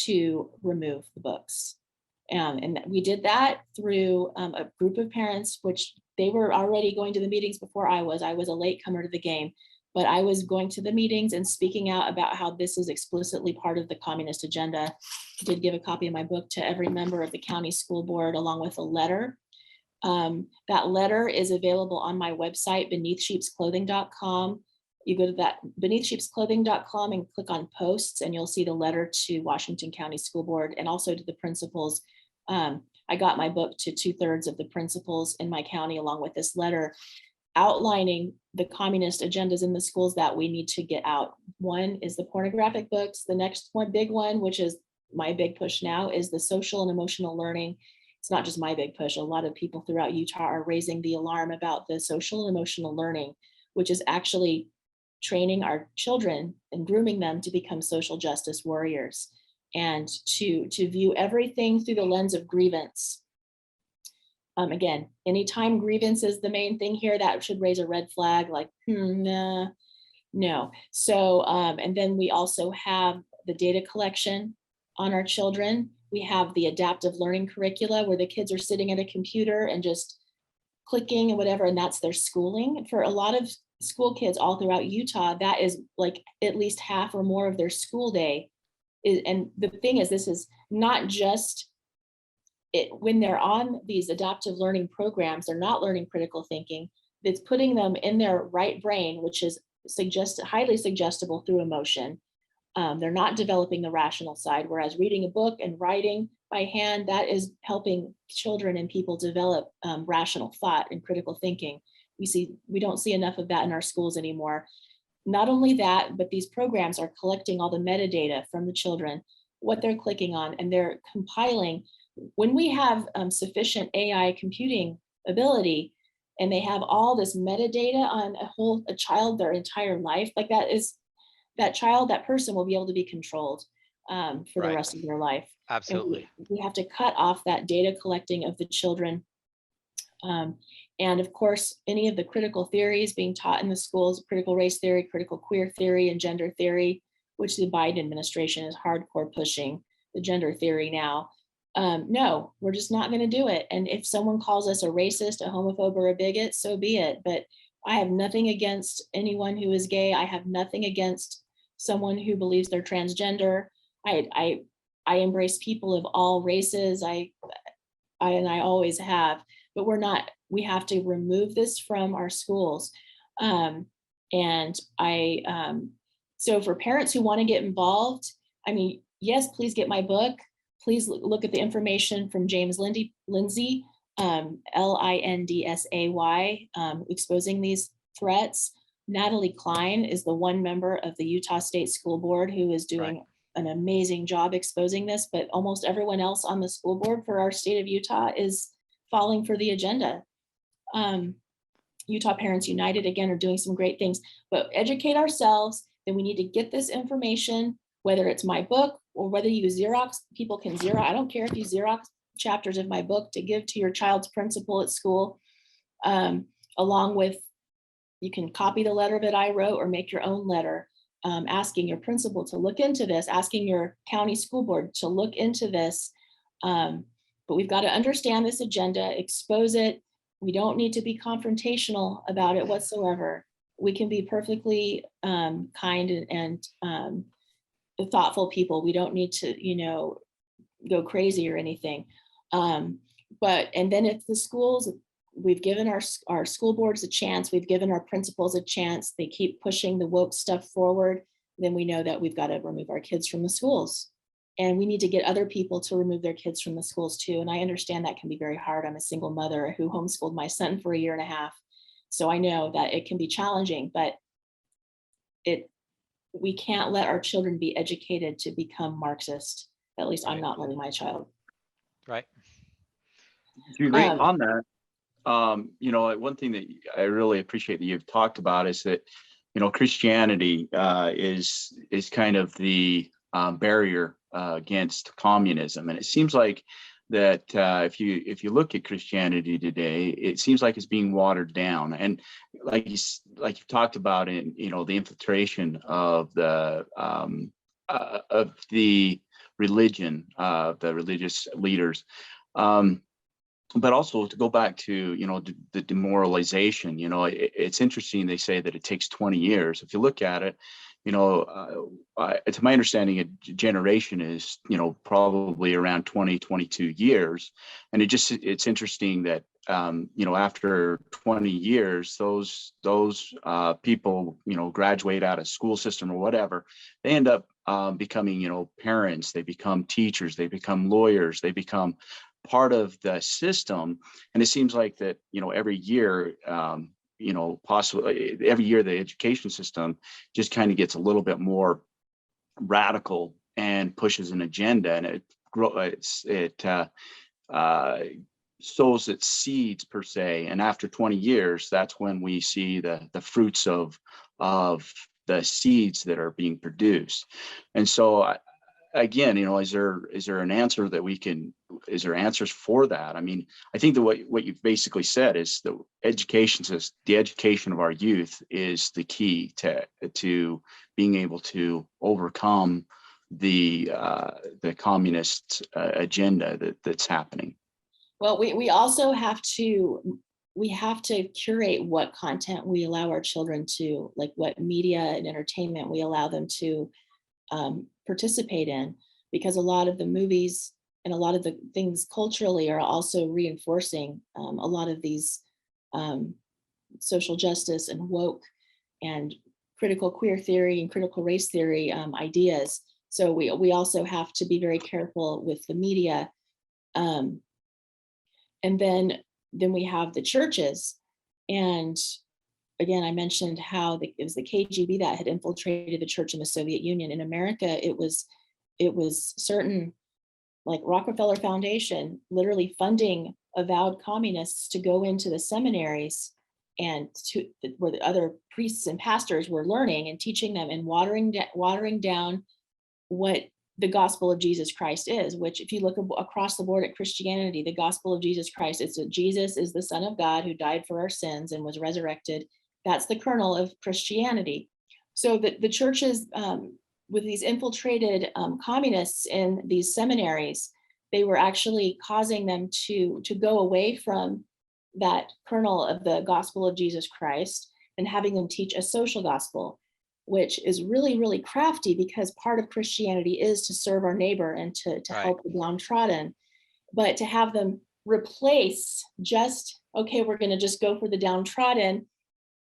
to remove the books. And we did that through a group of parents, which they were already going to the meetings before I was. I was a late comer to the game, but I was going to the meetings and speaking out about how this is explicitly part of the communist agenda. I did give a copy of my book to every member of the county school board, along with a letter. That letter is available on my website, beneathsheepsclothing.com. You go to that beneathsheepsclothing.com and click on posts, and you'll see the letter to Washington County School Board and also to the principals. I got my book to 2/3 of the principals in my county, along with this letter outlining the communist agendas in the schools that we need to get out. One is the pornographic books. The next one, big one, which is my big push now, is the social and emotional learning. It's not just my big push. A lot of people throughout Utah are raising the alarm about the social and emotional learning, which is actually training our children and grooming them to become social justice warriors, and to view everything through the lens of grievance. Again, anytime grievance is the main thing here, that should raise a red flag, like, nah, no. So, and then we also have the data collection on our children. We have the adaptive learning curricula, where the kids are sitting at a computer and just clicking and whatever, and that's their schooling. For a lot of school kids all throughout Utah, that is like at least half or more of their school day. And the thing is, this is not just it, when they're on these adaptive learning programs, they're not learning critical thinking. It's putting them in their right brain, which is highly suggestible through emotion. They're not developing the rational side, whereas reading a book and writing by hand, that is helping children and people develop rational thought and critical thinking. We don't see enough of that in our schools anymore. Not only that, but these programs are collecting all the metadata from the children, what they're clicking on, and they're compiling. When we have sufficient AI computing ability, and they have all this metadata on a child their entire life, like that person will be able to be controlled for the rest of their life. Absolutely. And we have to cut off that data collecting of the children. And of course, any of the critical theories being taught in the schools, critical race theory, critical queer theory, and gender theory, which the Biden administration is hardcore pushing the gender theory now. No, we're just not going to do it. And if someone calls us a racist, a homophobe, or a bigot, so be it. But I have nothing against anyone who is gay. I have nothing against someone who believes they're transgender. I embrace people of all races. I always have, but we have to remove this from our schools. So for parents who want to get involved, I mean, yes, please get my book. Please look at the information from James Lindsay, Lindsay, exposing these threats. Natalie Klein is the one member of the Utah State School Board who is doing an amazing job exposing this, but almost everyone else on the school board for our state of Utah is falling for the agenda. Utah Parents United, again, are doing some great things, but educate ourselves. Then we need to get this information, whether it's my book or whether you Xerox, people can Xerox. I don't care if you Xerox chapters of my book to give to your child's principal at school, along with, you can copy the letter that I wrote or make your own letter, asking your principal to look into this, asking your county school board to look into this. But we've got to understand this agenda, expose it. We don't need to be confrontational about it whatsoever. We can be perfectly kind and thoughtful people. We don't need to, go crazy or anything. And then if the schools, we've given our school boards a chance, we've given our principals a chance, they keep pushing the woke stuff forward, then we know that we've got to remove our kids from the schools. And we need to get other people to remove their kids from the schools too. And I understand that can be very hard. I'm a single mother who homeschooled my son for 1.5 years. So I know that it can be challenging, but we can't let our children be educated to become Marxist. At least I'm not letting my child. Right. Do you agree on that? One thing that I really appreciate that you've talked about is that, Christianity is kind of the barrier against communism, and it seems like that if you look at Christianity today, it seems like it's being watered down, and like you've talked about in the infiltration of the religion, the religious leaders. But also to go back to, the demoralization, it's interesting. They say that it takes 20 years. If you look at it, to my understanding, a generation is, probably around 20, 22 years. And it's interesting that, after 20 years, those people, graduate out of school system or whatever, they end up becoming, parents, they become teachers, they become lawyers, they become part of the system. And it seems like that, every year, possibly every year, the education system just kind of gets a little bit more radical and pushes an agenda, and it sows its seeds per se. And after 20 years, that's when we see the fruits of the seeds that are being produced. And so again, is there an answer is there answers for that? I mean, I think that what you've basically said is the education of our youth is the key to being able to overcome the communist agenda that's happening. Well, we also have to curate what content we allow our children to, like what media and entertainment we allow them to participate in, because a lot of the movies and a lot of the things culturally are also reinforcing a lot of these social justice and woke and critical queer theory and critical race theory ideas. So we also have to be very careful with the media. And then we have the churches. And again, I mentioned how it was the KGB that had infiltrated the church in the Soviet Union. In America, it was certain, like Rockefeller Foundation, literally funding avowed communists to go into the seminaries and where the other priests and pastors were learning and teaching them and watering down what the gospel of Jesus Christ is, which if you look across the board at Christianity, the gospel of Jesus Christ is that Jesus is the Son of God who died for our sins and was resurrected. That's the kernel of Christianity. So the churches, with these infiltrated communists in these seminaries, they were actually causing them to go away from that kernel of the gospel of Jesus Christ and having them teach a social gospel, which is really, really crafty, because part of Christianity is to serve our neighbor and to Right. help the downtrodden. But to have them replace just, okay, we're going to just go for the downtrodden.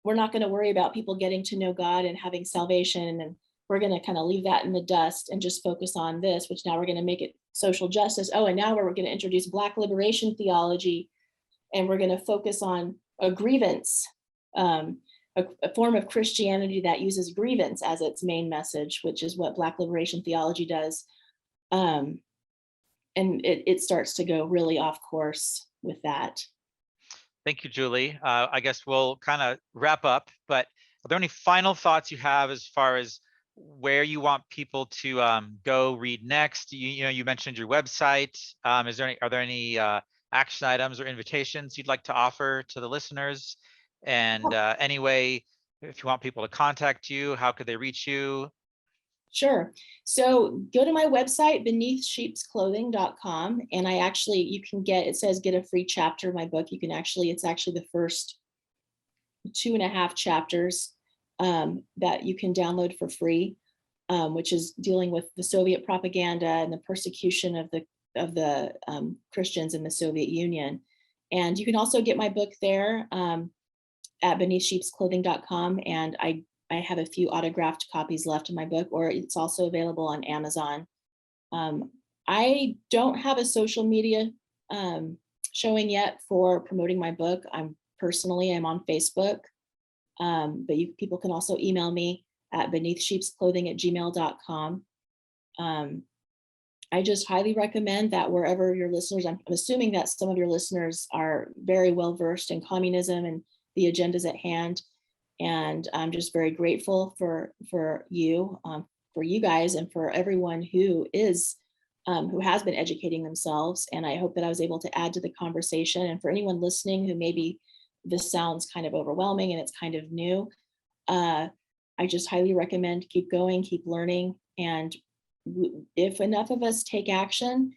We're not going to worry about people getting to know God and having salvation. And we're going to kind of leave that in the dust and just focus on this, which now we're going to make it social justice. Oh, and now we're going to introduce Black liberation theology, and we're going to focus on a grievance, a form of Christianity that uses grievance as its main message, which is what Black liberation theology does. And it starts to go really off course with that. Thank you, Julie. I guess we'll kind of wrap up, but are there any final thoughts you have as far as where you want people to go read next? You mentioned your website. Are there any action items or invitations you'd like to offer to the listeners? And anyway, if you want people to contact you, how could they reach you? Sure. So go to my website, beneathsheepsclothing.com. And you can it says get a free chapter of my book. It's actually the first 2.5 chapters that you can download for free, which is dealing with the Soviet propaganda and the persecution of the Christians in the Soviet Union. And you can also get my book there at beneathsheepsclothing.com. And I have a few autographed copies left of my book, or it's also available on Amazon. I don't have a social media showing yet for promoting my book. I'm on Facebook, but people can also email me at beneathsheepsclothing@gmail.com. I just highly recommend that wherever your listeners, I'm assuming that some of your listeners are very well versed in communism and the agendas at hand. And I'm just very grateful for you guys, and for everyone who has been educating themselves. And I hope that I was able to add to the conversation. And for anyone listening who maybe this sounds kind of overwhelming and it's kind of new, I just highly recommend keep going, keep learning. And if enough of us take action,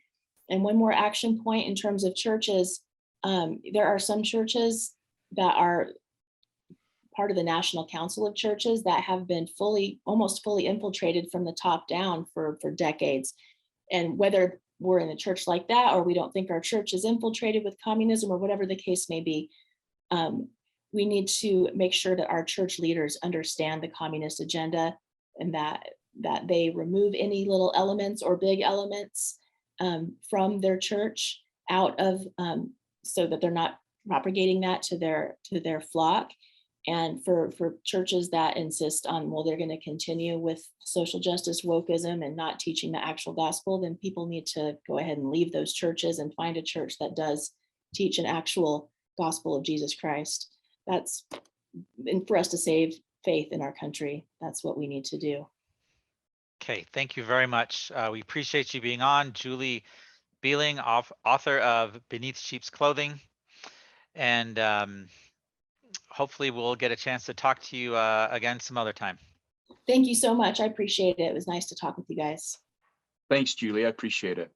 and one more action point in terms of churches, there are some churches that are part of the National Council of Churches that have been almost fully infiltrated from the top down for decades. And whether we're in a church like that, or we don't think our church is infiltrated with communism, or whatever the case may be, we need to make sure that our church leaders understand the communist agenda, and that they remove any little elements or big elements from their church out of, so that they're not propagating that to their flock. And for churches that insist on, well, they're going to continue with social justice wokeism and not teaching the actual gospel, then people need to go ahead and leave those churches and find a church that does teach an actual gospel of Jesus Christ. And for us to save faith in our country, that's what we need to do. Okay, thank you very much. We appreciate you being on. Julie Behling, author of Beneath Sheep's Clothing. And hopefully we'll get a chance to talk to you again some other time. Thank you so much. I appreciate it. It was nice to talk with you guys. Thanks, Julie. I appreciate it.